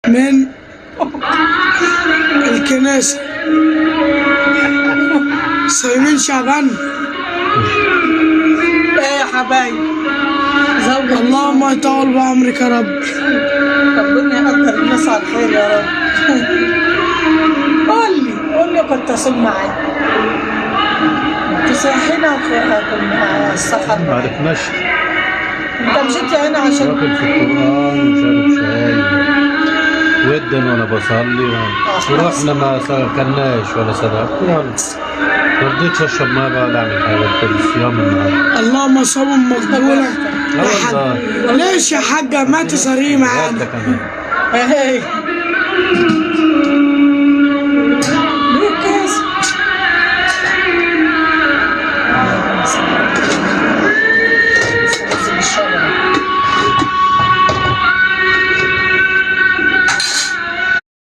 من الكنيسة صايمين شعبان. ايه يا حبايبي، زوج اللهم يطول بعمرك يا رب. ربنا يقدر الناس على الخير يا رب. قول لي كنت اصوم معاك، تصحينا في السفر. ما عرفناش. انت مشيت هنا عشان واكل في القرآن وشارب شاي ودن وانا بصلي ورحنا ما كلناش ولا صدقت يعني. ما رضيتش اشرب ميه بقى ولا اعمل حاجه في الصيام النهارده. اللهم صوم مقبولة يا حاج. والله. ليش يا حاجة ما تسهري معانا؟ ده كمان. ايه ليه كاس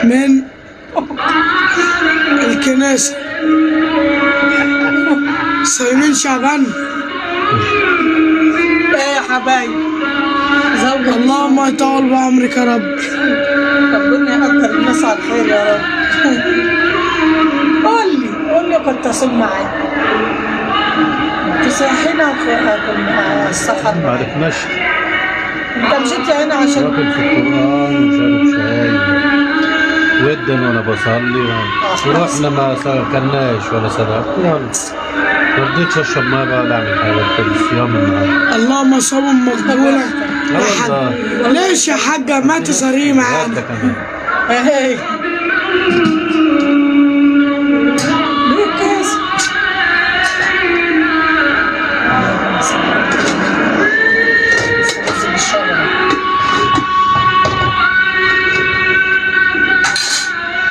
من الكنيسة صايمين شعبان. ايه يا حبايبي، زوج اللهم يطول بعمرك يا رب. ربنا يقدر الناس على الخير يا رب. قول لي كنت اصوم معاك، تصحينا في السفر. ما عرفناش. انت مشيت هنا عشان واكل في القرآن وشارب شاي ودن وانا بصلي ورحنا ما كلناش ولا صدقت يعني. ما رضيتش اشرب ميه بقى ولا اعمل حاجه في الصيام النهارده. اللهم صوم مقبولة يا حاج. والله. ليش يا حاجة ما تسهري معانا؟ ده كمان. ايه